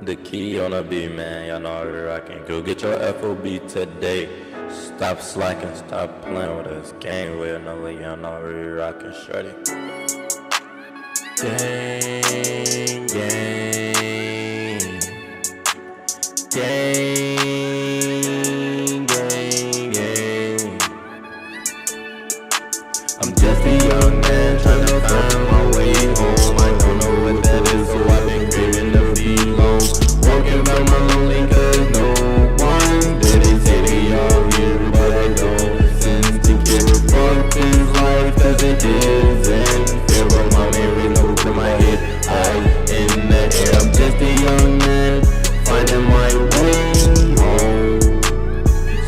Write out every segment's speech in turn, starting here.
The key on a beat, man. Y'all know how we rockin'. Go get your FOB today. Stop slacking, stop playing with us. Gang with another, y'all know how we rockin', shorty. Gang, gang. Gang, gang, gang. I'm just a young man trying to find my way home. I don't know what that is, so I've been craving to be alone. Walking around my lonely cause no one did it. Say they all here, but I don't listen to care. Fuck this life as it is, and fear of my memory no to my head. High in the air, I'm just a young man finding my way home.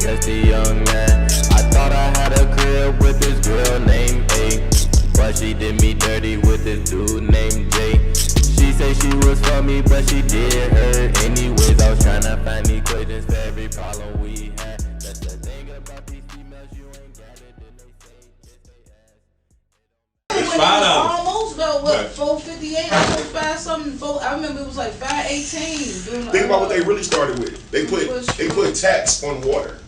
Just a young man. I thought I had a crib with this girl named A, but she did me dirty with this dude named J. She said she was for me, but she did her anyways. I was trying to find equations for every problem we had. That's the thing about these females, you ain't got it, then they say, just they ask. It's almost about what, 458, almost 5 something. I remember it was like 518. Think about what they really started with. They put tax on water.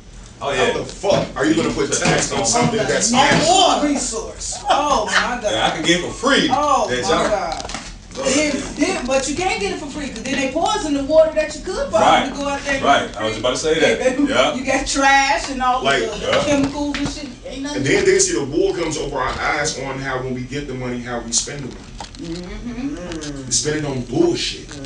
Oh yeah. How the fuck are you gonna put tax on something that's natural resource? Oh my god. Yeah, I can get it for free. Oh my god. But you can't get it for free because then they poison the water that you could buy to go out there. Right. I was about to say that. Yeah. You got trash and all the chemicals and shit. Ain't nothing. And then they see the wool comes over our eyes on how when we get the money, how we spend the money. We spend it on bullshit.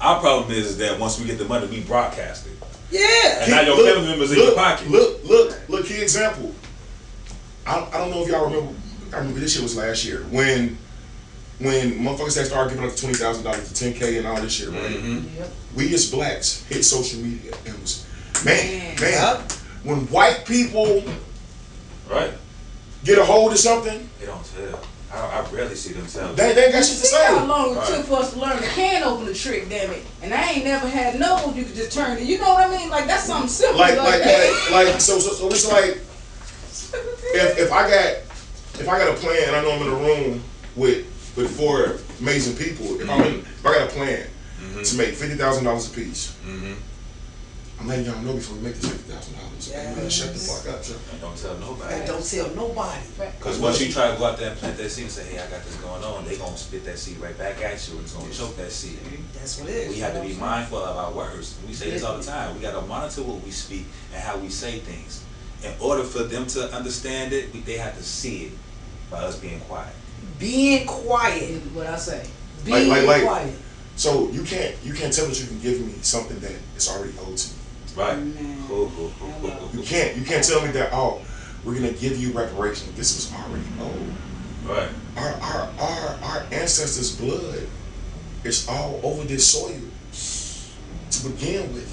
Our problem is that once we get the money, we broadcast it. Yeah. And now your family members in your pocket. Look, key example. I don't know if y'all remember. I remember this shit was last year when motherfuckers that started giving up the $20,000 to 10K and all this shit, right? Yep. We as blacks hit social media and it was man. When white people get a hold of something, They don't tell. I rarely see them tell. they ain't got shit to say. How long it took for us to learn the can opener trick, damn it. And I ain't never had no you could just turn it. You know what I mean? Like that's something simple. So it's like if I got a plan and I know I'm in a room with 4 amazing people, if I got a plan to make $50,000 a piece, I'm letting y'all know before we make this $50,000. Man, shut the fuck up, sir. Don't tell nobody. Don't tell nobody. Because once you try to go out there and plant that seed and say, hey, I got this going on, they gonna spit that seed right back at you and it's gonna choke that seed. That's what it is. We have to be mindful of our words. We say this all the time. We gotta monitor what we speak and how we say things. In order for them to understand it, they have to see it by us being quiet. Being quiet. What I say. Being quiet. So you can't tell us you can give me something that is already owed to me. Right. You can't tell me that, oh, we're gonna give you reparations. This was already owed. Right. Our ancestors' blood is all over this soil to begin with.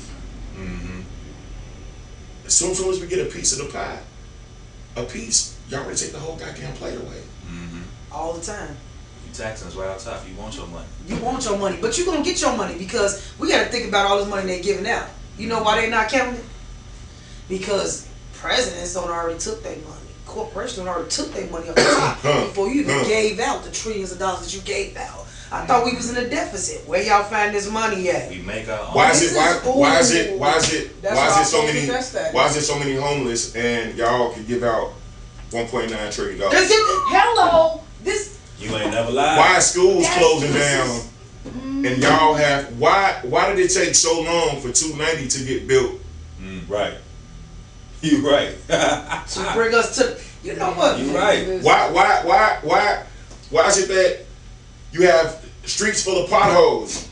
As soon as we get a piece of the pie, y'all already take the whole goddamn plate away. All the time. You taxing us right out top. You want your money. You want your money, but you're gonna get your money because we gotta think about all this money they're giving out. You know why they're not counting it? Because presidents don't already took their money. Corporations don't already took their money off the top before you even gave out the trillions of dollars that you gave out. I thought we was in a deficit. Where y'all find this money at? We make our own. Why is it so many homeless and y'all can give out $1.9 trillion? Hello. You ain't never lied. Why are schools closing down? And y'all have why did it take so long for 290 to get built? Right. You right. To bring us to what? You right. Why is it that you have streets full of potholes?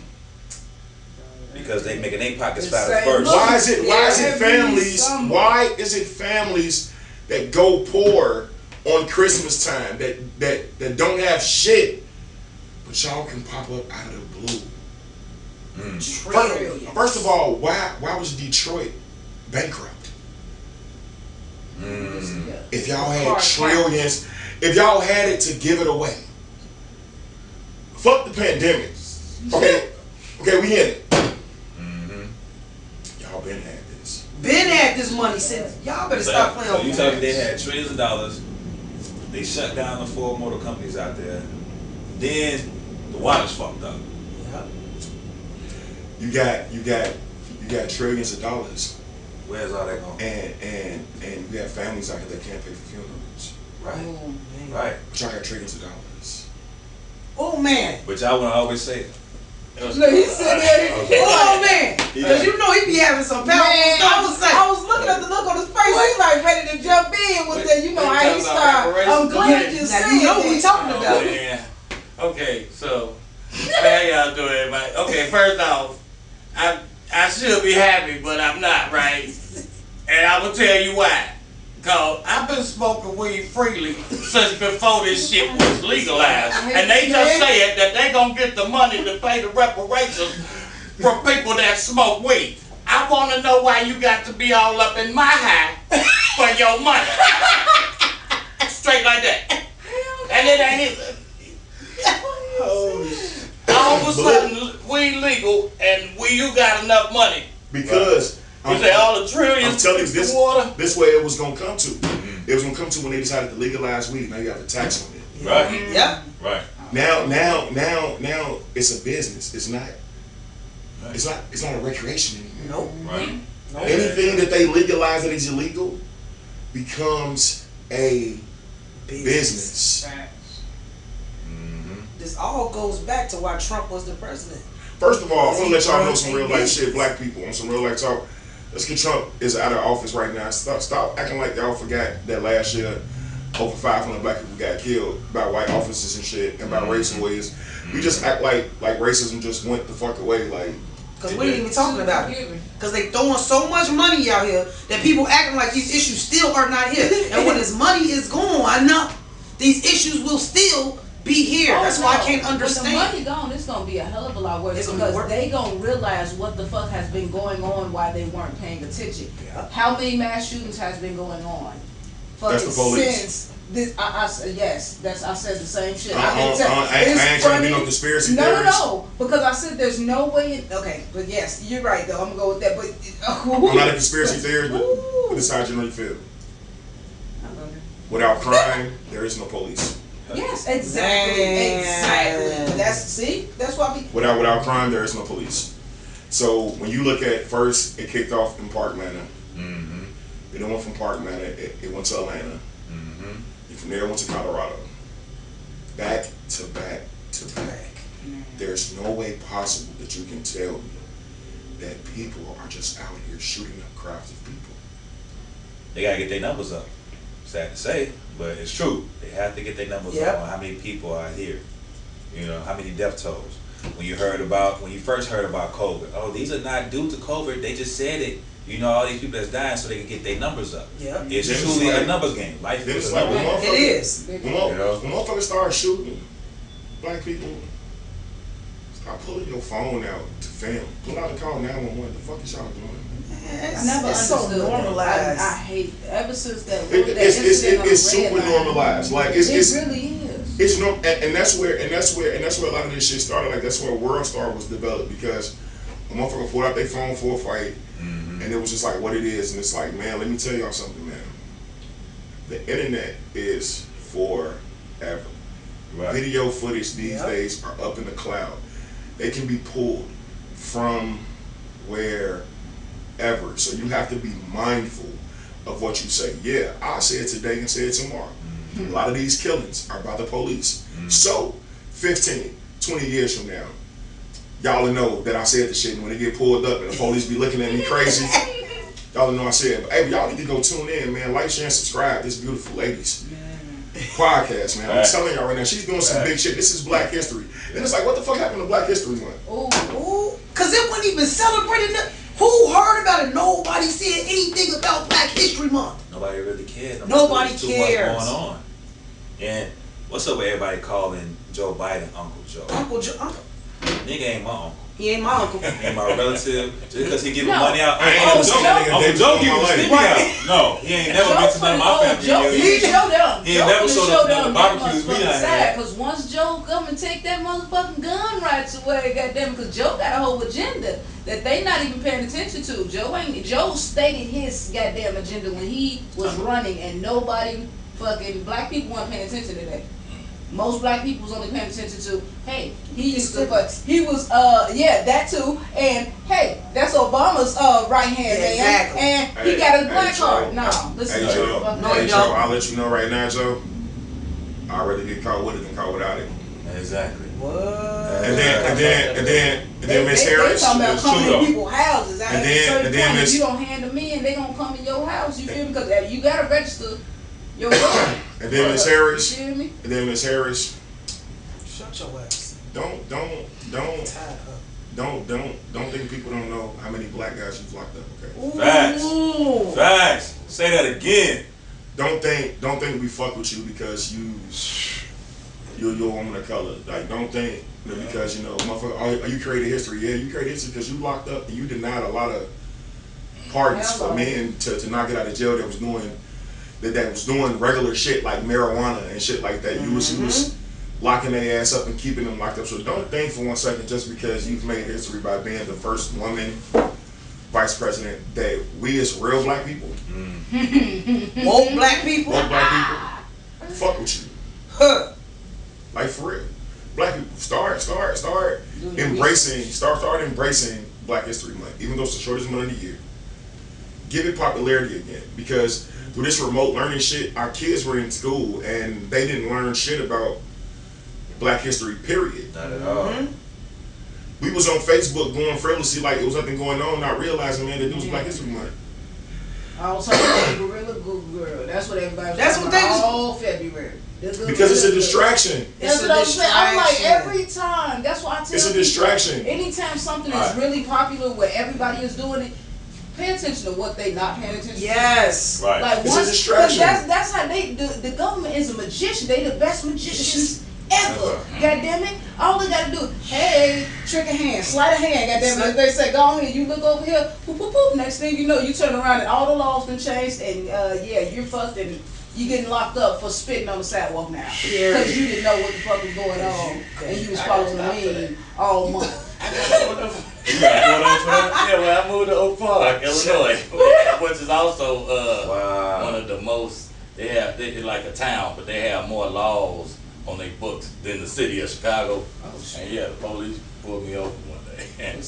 Because they making their pockets fatter first. Why is it families that go poor on Christmas time that don't have shit, but y'all can pop up out of the blue? First of all, why was Detroit bankrupt? If y'all had trillions, if y'all had it to give it away, fuck the pandemic. Okay, we in it. Y'all been had this. Been had this money since. Y'all better stop playing. So you tell me they had trillions of dollars. They shut down the 4 motor companies out there. Then the water's fucked up. You got trillions of dollars, Where's all that going? and you have families out here that can't pay for funerals. Right. Oh, man. Right. But y'all got trillions of dollars. Oh man. But y'all wanna always say it. Look, he said that. Oh man. Cause you know he be having some power. I was looking at the look on his face. He's like ready to jump in with that. You know how he started. I'm glad you said Now you know what we that. talking about. Yeah. Okay, so how y'all doing, everybody? Okay, first off, I should be happy, but I'm not, right? And I will tell you why. Cause I've been smoking weed freely since before this shit was legalized. And they just said that they gonna get the money to pay the reparations from people that smoke weed. I wanna know why you got to be all up in my high for your money. Straight like that. And it ain't it. All of a sudden, we legal and you got enough money. Because You say all the trillions I'm telling you, to the water? this way it was gonna come to. It was gonna come to when they decided to legalize weed. Now you have to tax on it. Right. Yep. Right. Now it's a business. It's not a recreation anymore. Nope. Right. Nope. Anything that they legalize that is illegal becomes a business. This all goes back to why Trump was the president. First of all, I'm gonna let y'all know some real life shit, black people, on some real life talk. Let's get Trump is out of office right now. Stop acting like y'all forgot that last year over 500 black people got killed by white officers and shit and by race wars. We just act like racism just went the fuck away. Like, Because we ain't even talking about it. Because they throwing so much money out here that people acting like these issues still are not here. And when this money is gone, these issues will still be here. That's why I can't understand. When the money gone, it's gonna be a hell of a lot worse because they gonna realize what the fuck has been going on while they weren't paying attention. Yeah. How many mass shootings has been going on? That's the police. Since this, I said the same shit. I ain't trying to be no conspiracy theorist. No, because I said there's no way. Okay, but yes, you're right though. I'm gonna go with that. But I'm not a conspiracy theorist, but this is how I generally feel. Without crime, there is no police. Yes, exactly. That's why we. Without crime, there is no police. So when you look at first, it kicked off in Park Manor. Then it went from Park Manor, it went to Atlanta. And from there, it went to Colorado. Back to back to back. There's no way possible that you can tell me that people are just out here shooting up crowds of people. They gotta get their numbers up. Sad to say, but it's true. They have to get their numbers up on how many people are here. You know, how many death tolls. When you first heard about COVID, oh, these are not due to COVID. They just said it. You know, all these people that's dying so they can get their numbers up. Yeah. It's truly a numbers game. Life is a numbers game. It is. When motherfuckers start shooting black people, stop pulling your phone out to film. Pull out and call 911. The fuck is y'all doing? I never It's so understood normalized. I hate ever since that. It's super normalized. Like it's really is. It's norm, and that's where a lot of this shit started. Like that's where World Star was developed because a motherfucker pulled out their phone for a fight, and it was just like what it is. And it's like, man, let me tell y'all something, man. The internet is forever. Right. Video footage these days are up in the cloud. They can be pulled from wherever. So you have to be mindful of what you say. Yeah, I say it today and say it tomorrow. A lot of these killings are by the police. So 15, 20 years from now, y'all will know that I said the shit, and when they get pulled up and the police be looking at me crazy, y'all will know I said it. But hey, y'all need to go tune in, man. Like, share, and subscribe. This beautiful ladies podcast, man. I'm telling y'all right now, she's doing some big shit. This is Black History. And it's like, what the fuck happened to Black History Month? Ooh, because it wasn't even celebrated. Who heard about it? Nobody said anything about Black History Month. Nobody really cared. Nobody There's cares. Too much going on. And what's up with everybody calling Joe Biden Uncle Joe? Uncle Joe. Nigga ain't my uncle. He ain't my uncle. He ain't my relative. Just because he giving money out. Uncle Joe giving stimmy out. No, he ain't never been to none of my family. He showed up. He ain't never showed up to none of the barbecues we done had. Because once Joe come and take that motherfucking gun rights away, goddamn, because Joe got a whole agenda that they not even paying attention to. Joe stated his goddamn agenda when he was running, and nobody fucking black people weren't paying attention to that. most black people was only paying attention to, hey, he used to, but he was, yeah, that too, and hey, that's Obama's right hand man, Exactly. and he got a black card. No, listen, Hey, Joe. No, Hey, you Joe, don't. I'll let you know right now, Joe. I'd rather get caught with it than caught without it. Exactly. What? And then Miss Harris. They talking about it's coming true, in though. people's houses. And then If Miss- you don't hand them in, they gonna come in your house. You feel me? Because you gotta register your vote. And then Miss Harris. You feel me? And then Miss Harris. Shut your ass. Don't Tied up. don't think people don't know how many black guys you've locked up. Okay. Facts. Ooh. Facts. Say that again. Don't think we fuck with you because you're a woman of color. Like, don't think that because, you know, motherfucker, you created history. Yeah, you created history because you locked up and you denied a lot of pardons for men to not get out of jail that was doing regular shit like marijuana and shit like that. You was locking their ass up and keeping them locked up. So don't think for 1 second just because you've made history by being the first woman vice president that we as real black people, Woke black people. woke black people, fuck with you. Huh. Like, for real. Black people, start embracing Black History Month, even though it's the shortest month of the year. Give it popularity again, because through this remote learning shit, our kids were in school and they didn't learn shit about Black history, period. Not at all. We was on Facebook going frivolously like it was nothing going on, not realizing, man, that it was Black History Month. I was talking about the Gorilla Good Girl. That's what everybody was That's talking what they about was- all February. Because it's a distraction. That's It's what a I'm saying. I'm like, distraction. every time. That's why I tell It's a people, distraction. anytime something is Right. really popular where everybody is doing it, pay attention to what they not paying attention to. Yes. Right. Like It's a once, distraction. that's how the government is a magician. They the best magicians ever. God damn it. All they gotta do, hey, trick a hand, sleight of hand, God damn it. They say, go ahead, you look over here, poop, poop, poop. Next thing you know, you turn around and all the laws been changed and yeah, you're fucked and you getting locked up for spitting on the sidewalk now. Yeah. Because you didn't know what the fuck was going on and you was causing a mean all month. You got one for that? Yeah, well, I moved to Oak Park, Illinois, which is also Wow. one of the most. They like a town, but they have more laws on their books than the city of Chicago. Oh, shit. And yeah, the police pulled me over one day. For Yeah, I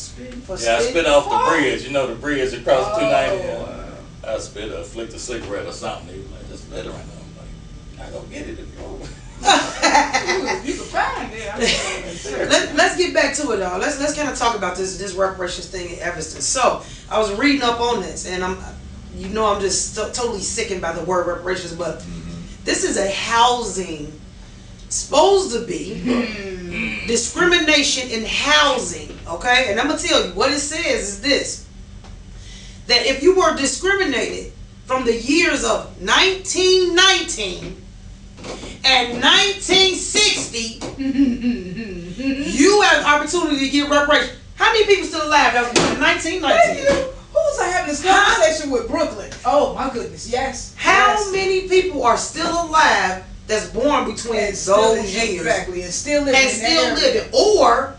spit spitting off the fuck. bridge. You know the bridge across 290. Oh, I spit a flicked a cigarette or something. They was like, just spit around. I'm like, I go get it if you want. You can find it. I mean, Let's get back to it, though. Let's kind of talk about this reparations thing in Evanston. So I was reading up on this, and I'm just totally sickened by the word reparations, but this is a housing, supposed to be discrimination in housing. Okay, and I'm gonna tell you what it says is this: that if you were discriminated from the years of 1919 and 1960, you have an opportunity to get reparations. How many people still alive that was born in 1919? who was I having this conversation with? Brooklyn. Oh my goodness, yes. How yes. many people are still alive that's born between And still those years exactly, and still living and in still that area. living, or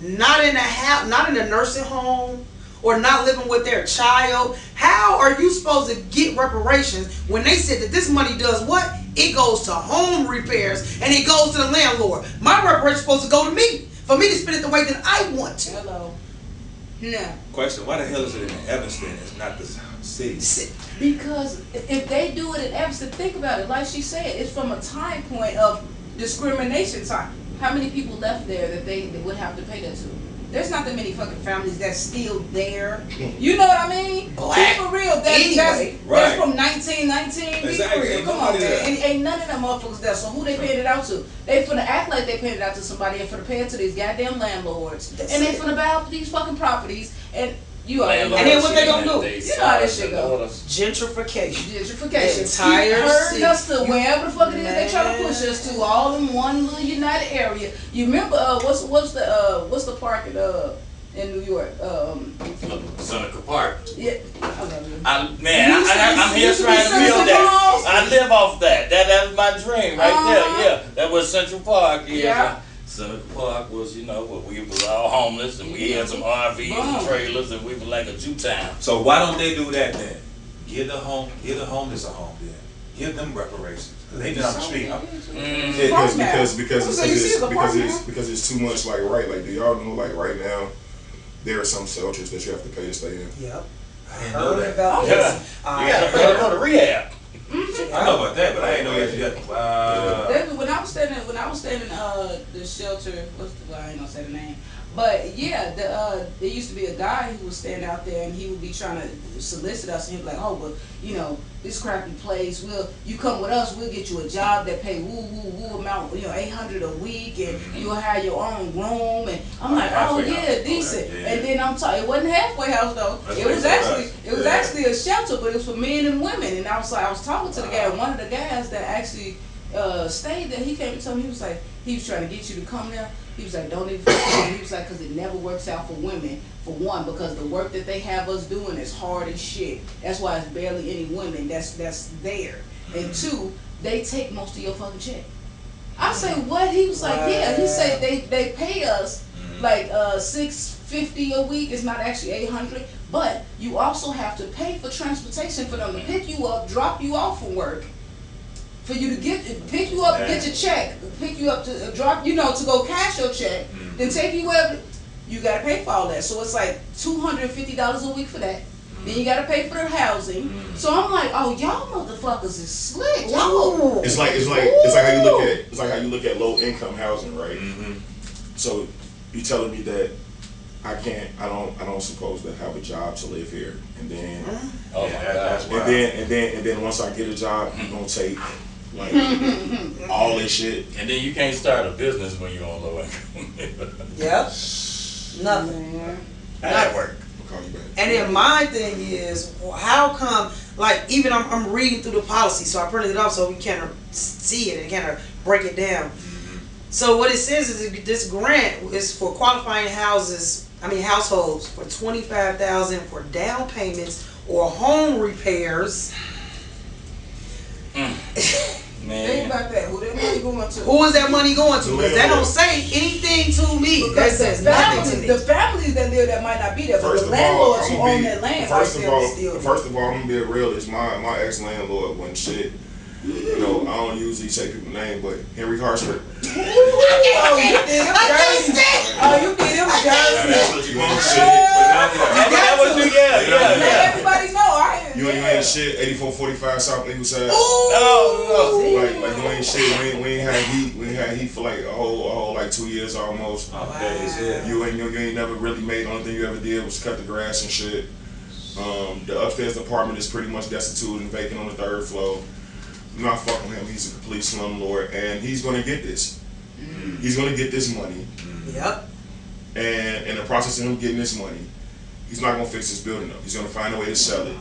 not in a house, not in a nursing home, or not living with their child? How are you supposed to get reparations when they said that this money does what? It goes to home repairs and it goes to the landlord. My reparations supposed to go to me for me to spend it the way that I want to. Hello. No. Question: why the hell is it in Evanston? It's not the city. Because if they do it in Evanston, think about it. Like she said, it's from a time point of discrimination time. How many people left there that they would have to pay that to? There's not that many fucking families that's still there. You know what I mean? Black. For real. Anyway, That's right. from 1919. Be Exactly. for real. Ain't Come on, nobody man. there. Ain't none of them motherfuckers there. So who they paying it out to? They finna act like they paying it out to somebody and finna pay it to these goddamn landlords. That's and they it. finna buy up these fucking properties. And you already know. And then what they gonna do? You know how this shit go. Gentrification. Gentrification. Entire Keep herding city. us to wherever the fuck it is they try to push us to, all in one little united area. You remember what's the park in New York? Seneca Park. Yeah, I love you. I'm You used to here be trying to build Seneca that. Falls? I live off that. That's my dream right Uh-huh. there. Yeah, that was Central Park. Yeah. Seneca Park was, where we was all homeless and we had some RVs and trailers and we were like a Jew town. So why don't they do that then? Give the homeless a home then. Give them reparations. They just on the street. Because it's too much. Like do y'all know like right now there are some shelters that you have to pay to stay in. Yep. I didn't know that. About Yeah. this. You gotta pay to go to rehab. I know about that, but I didn't know that yet. Wow. When I was staying in the shelter, I ain't gonna say the name, but yeah, there used to be a guy who would stand out there and he would be trying to solicit us, and he'd be like, oh, but you know, this crappy place, you come with us, we'll get you a job that pay woo amount, you know, $800 a week, and you'll have your own room, and I'm like, oh yeah, decent. Yeah. And then I'm talking, it wasn't halfway house though. It was actually a shelter, but it was for men and women. And I was talking to the guy, one of the guys that actually stayed there. He came and told me, he was trying to get you to come there. He was like, don't even he was like, because it never works out for women, for one, because the work that they have us doing is hard as shit. That's why it's barely any women that's there. And two, they take most of your fucking check. I say, what? He was like, yeah. He said they pay us like $650 a week. It's not actually $800, but you also have to pay for transportation for them to pick you up, drop you off from work, for you to pick you up, get your check, pick you up to drop, you know, to go cash your check, then take you wherever. You gotta pay for all that. So it's like $250 a week for that. Then you gotta pay for their housing. So I'm like, oh, y'all motherfuckers is slick. Y'all. It's like how you look at low income housing, right? So you telling me that I don't supposed to have a job to live here, and then and then once I get a job, you gonna take like all this shit, and then you can't start a business when you're on low income. Yep. Nothing. How that work? And then my thing is, how come, like, even I'm reading through the policy, so I printed it off so we can see it and kind of break it down. So what it says is this grant is for qualifying households for $25,000 for down payments or home repairs. Think about that. Who that money going to? Who is that money going to? Because that don't say anything to me. That says nothing to me. The families that live that might not be there, but the landlords who own that land First of all, still. I'm gonna be realist. My ex-landlord wasn't shit. You know, I don't usually say people's name, but Henry Harshford. Oh, you did him dirty. That's what you want to say. That was yeah. Let everybody know. You ain't shit. 8445 South Eagle Side. Oh, Like you ain't shit. We ain't had heat. We ain't had heat for like a whole like 2 years almost. You ain't never really made. The only thing you ever did was cut the grass and shit. The upstairs apartment is pretty much destitute and vacant on the 3rd floor. I'm not fucking with him. He's a complete slumlord, and he's gonna get this. He's gonna get this money. Yep. And in the process of him getting this money, he's not gonna fix this building up. He's gonna find a way to sell it.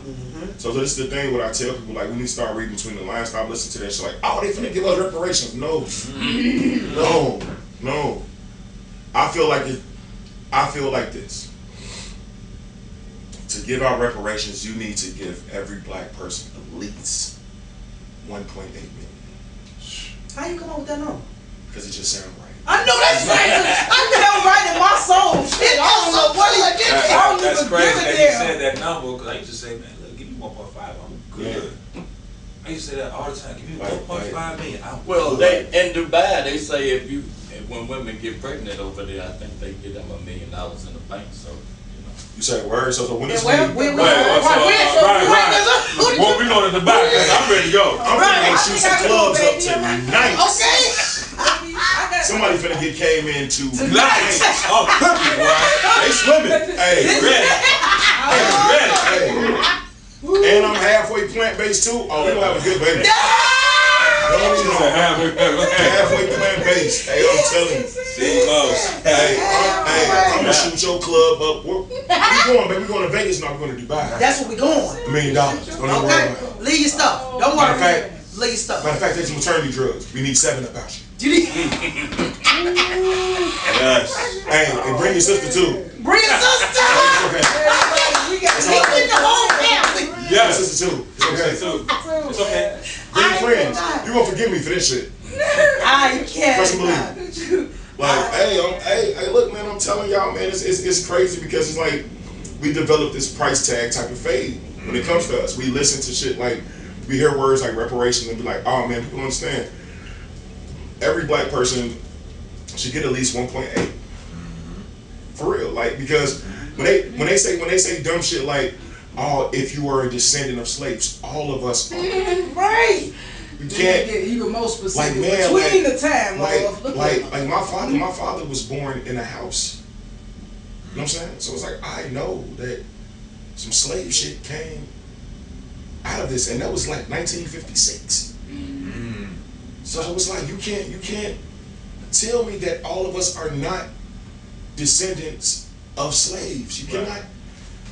So this is the thing. What I tell people, like, we need to start reading between the lines. Stop listening to that shit. Like, oh, they finna give us reparations. No, no. I feel like this. To give out reparations, you need to give every black person at least 1.8 million. How you come up with that number? Because it just sounds right. I know that's right. I felt right in my soul. Shit, I don't know what he did. I don't That's even crazy give that it you there. said that number, because I used to say, man, look, give me 1.5, I'm good. I used to say that all the time. Give me 1.5 million. well, in Dubai they say when women get pregnant over there, I think they give them $1 million in the bank. So You say word, so when it's Right. Well, we going to the back. I'm ready to go. I'm gonna shoot some clubs up tonight. Okay. Somebody finna get came into Nice. Oh, cookie, boy. They swimming. Hey, Ready. hey. And I'm halfway plant-based too. Oh, we gonna have a good baby. Halfway plant-based. Hey, I'm telling you. See, close. Hey, I'm gonna shoot your club up. Where we going, baby? We going to Vegas, not going to Dubai. That's what we going. $1 million. Don't even worry about Okay. it. Leave your stuff. Don't worry. Matter of Leave your stuff. Matter of fact, take some maternity drugs. We need 7 about you. Yes. Hey, and bring your sister too. Bring your sister. Okay. We got the whole family. Yeah, sister too. It's okay. It's okay. Bring your friends. You gonna forgive me for this shit. I Trust can't. me. Like, hey, look, man. I'm telling y'all, man. It's crazy because it's like we developed this price tag type of fade when it comes to us. We listen to shit like we hear words like reparations and be like, oh man, people don't understand. Every black person should get at least 1.8. For real, like, because when they say dumb shit like, oh, if you were a descendant of slaves, all of us are. Right. You can't get even more specific. like, man, between the time like my father was born in a house. You know what I'm saying? So it's like I know that some slave shit came out of this, and that was like 1956. So it was like you can't tell me that all of us are not descendants of slaves. You cannot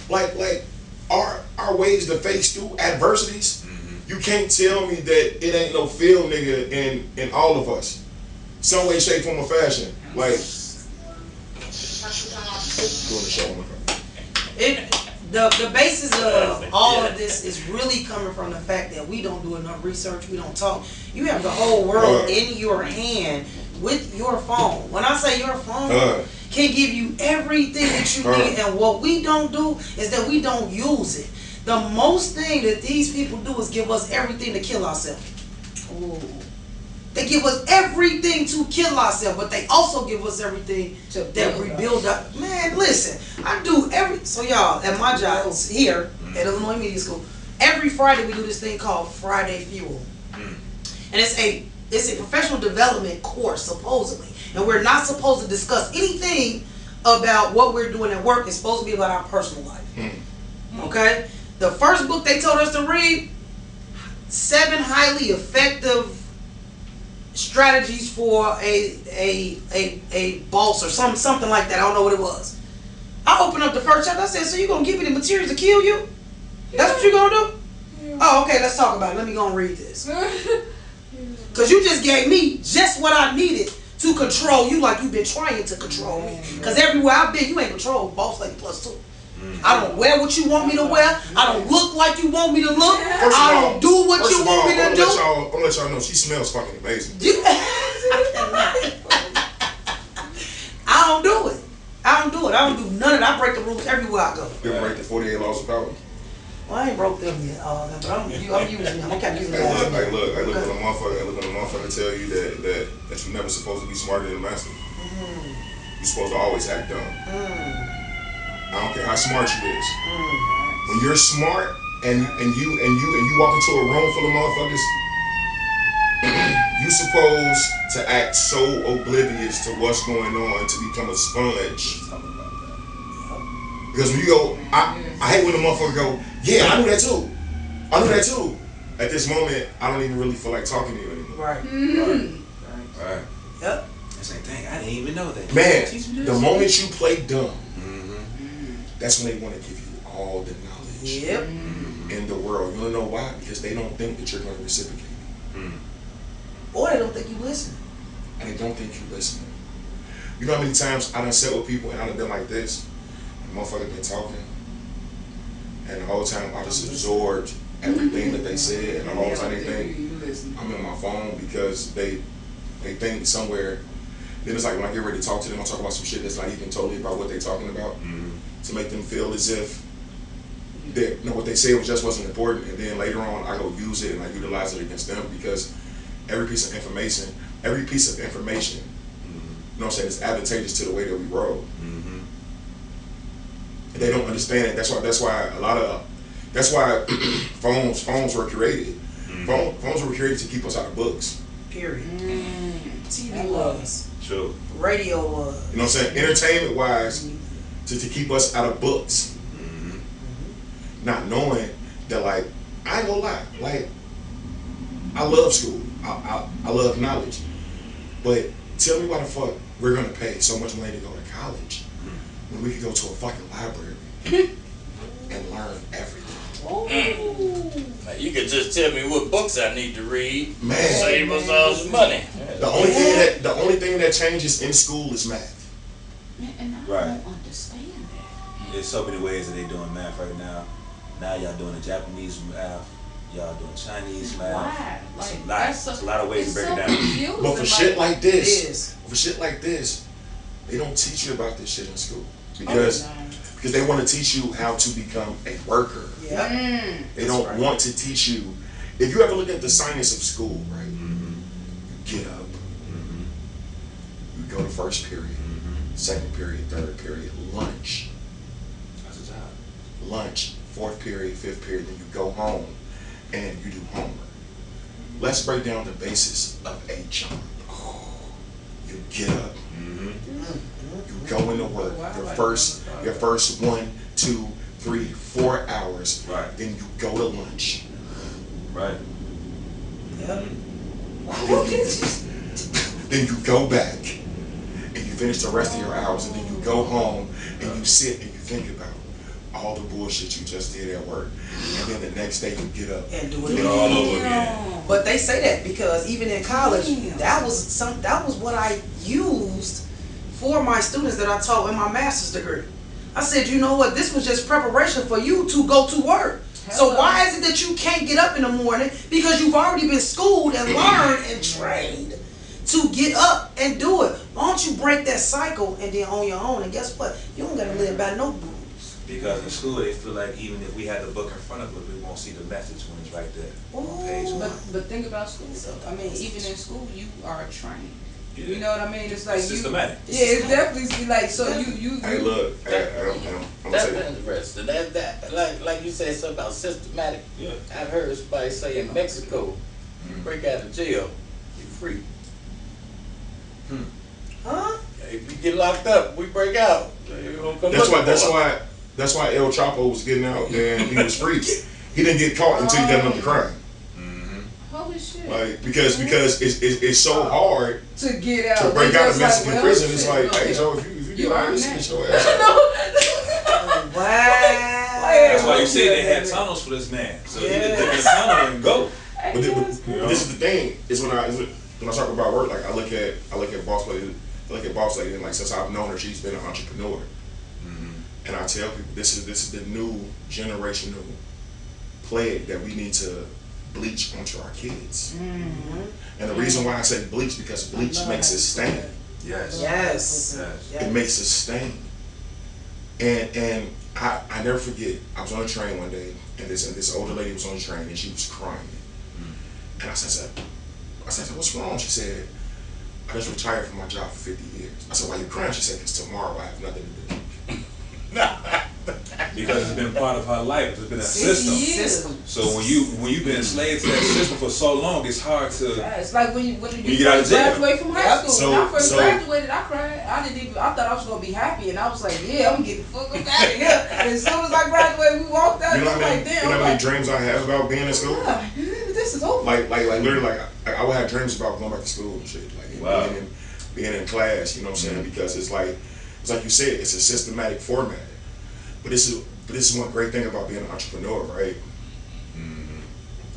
like our ways to face through adversities. You can't tell me that it ain't no field nigga in all of us. Some way, shape, form, or fashion. Like doing the show on my phone. The basis of all of this is really coming from the fact that we don't do enough research, we don't talk. You have the whole world in your hand with your phone. When I say your phone can give you everything that you need, and what we don't do is that we don't use it. The most thing that these people do is give us everything to kill ourselves. Ooh. They give us everything to kill ourselves, but they also give us everything that rebuild up. Man, listen, I do so y'all, at my job here at Illinois Media School, every Friday we do this thing called Friday Fuel. And it's a professional development course, supposedly. And we're not supposed to discuss anything about what we're doing at work. It's supposed to be about our personal life. Okay? The first book they told us to read, 7 highly effective strategies for a boss or something like that. I don't know what it was. I opened up the first chapter. I said, so you gonna give me the materials to kill you? That's what you gonna do? Oh, okay, let's talk about it. Let me go and read this. Because you just gave me just what I needed to control you, like you've been trying to control me. Because everywhere I've been, you ain't controlled boss lady +2. I don't wear what you want me to wear. I don't look like you want me to look. I don't do what you want me to do. I'm gonna let y'all know she smells fucking amazing. I don't do it. I don't do none of it. I break the rules everywhere I go. You ever break the 48 laws of power? Well, I ain't broke them yet, but I'm using them. I'm kind of using them. I look when a motherfucker tell you that you're never supposed to be smarter than the master. You're supposed to always act dumb. I don't care how smart you is. When you're smart and you walk into a room full of motherfuckers, you supposed to act so oblivious to what's going on to become a sponge. Because when you go, I hate when the motherfucker go, yeah, I knew that too. At this moment, I don't even really feel like talking to you anymore. Right. Right. Yep. It's like, dang, I didn't even know that. Man, the moment you play dumb, that's when they want to give you all the knowledge in the world. You wanna know why? Because they don't think that you're going to reciprocate. Or they don't think you listen. And they don't think you're listening. You know how many times I done sat with people and I done been like this? The motherfucker been talking, and the whole time I just absorbed everything that they said, and the whole time they think I'm in my phone because they think somewhere. Then it's like when I get ready to talk to them, I talk about some shit that's not even totally about what they're talking about, to make them feel as if what they said just wasn't important, and then later on I go use it and I utilize it against them, because every piece of information, you know what I'm saying, is advantageous to the way that we roll. And they don't understand it. That's why phones were created. Phones were created to keep us out of books. Period. TV was. Sure. Radio was. You know what I'm saying? Entertainment wise, to keep us out of books. Not knowing that, like, I ain't gonna lie, like, I love school. I love knowledge. But tell me why the fuck we're gonna pay so much money to go to college when we could go to a fucking library and learn everything. Like, you could just tell me what books I need to read. Man, save us all some money. The only thing that changes in school is math. And I don't understand that. There's so many ways that they're doing math right now. Now y'all doing the Japanese math. Y'all doing Chinese math. It's a lot of ways to break it down. But for shit like this, they don't teach you about this shit in school, because they want to teach you how to become a worker. They don't want to teach you if you ever look at the science of school, right? You get up, you go to first period, second period, third period, lunch. That's a job. Lunch, fourth period, fifth period, then you go home and you do homework. Let's break down the basis of a job. You get up, you go into work, your first 1, 2, 3, 4 hours, Right. then you go to lunch. Right. Yep. Then you go back and you finish the rest of your hours, and then you go home and you sit and you think about all the bullshit you just did at work, and then the next day you get up And do and it all again. over again. But they say that because even in college, that was what I used for my students that I taught in my master's degree. I said, you know what? This was just preparation for you to go to work. So why is it that you can't get up in the morning? Because you've already been schooled and learned and trained to get up and do it. Why don't you break that cycle and then on your own? And guess what? You don't gotta live by no rules. Because in school they feel like even if we had the book in front of us, we won't see the message when it's right there on page 1. But think about school though. I mean, even in school, you are trained. Yeah. You know what I mean? It's like Systematic. Yeah, it's definitely like so. You. Hey, look, I'm gonna That's tell you. interesting. That like you said something about systematic. Yeah. I've heard somebody say in Mexico, you break out of jail, you're free. Huh? If you get locked up, we break out. You don't come That's looking for why. That's why El Chapo was getting out and he was free. He didn't get caught until he done another crime. Holy shit. Like because it's so hard To get out. to break They out of just Mexican well, prison. It's shit, like, hey, okay. so if you You get out, earned it's that. get your ass out. Wow. That's why you say they had tunnels for this man. So he could dip in the tunnel and go. But this is the thing. Is when I talk about work, like I look at boss lady. I look at boss lady, and like since I've known her, she's been an entrepreneur. And I tell people this is the new generational plague that we need to bleach onto our kids. And the reason why I say bleach because bleach makes it stain. Yes. Yes. It makes it stain. And I never forget. I was on a train one day, and this older lady was on the train, and she was crying. And I said, what's wrong? She said, I just retired from my job for 50 years. I said, why you crying? She said, because tomorrow I have nothing to do. Because it's been part of her life. It's been a system. So when you've been enslaved to that system for so long, it's hard to. Yeah, it's like when you get out of jail. graduate from high school. When I first So- graduated, I cried. I thought I was gonna be happy, and I was like, yeah, I'm getting the fuck up out of here. And as soon as I graduated, we walked out. You know and how I many, was like, damn. you know I'm how many like, dreams I have about being in school? "God, this is over. Like literally, like I would have dreams about going back to school and shit, like Wow. being in class. You know what I'm saying? Because it's like you said, it's a systematic format. But this is one great thing about being an entrepreneur, right?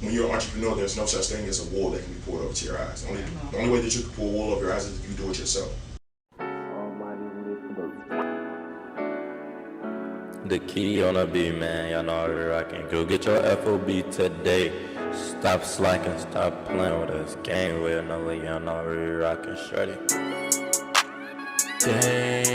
When you're an entrepreneur, there's no such thing as a wool that can be pulled over to your eyes. The only way that you can pull wool over your eyes is if you do it yourself. The key on a beat, man. Y'all know how to rockin'. Go get your FOB today. Stop slacking, stop playing with us. Gang with another, y'all know how to rockin'. Shreddy. Dang.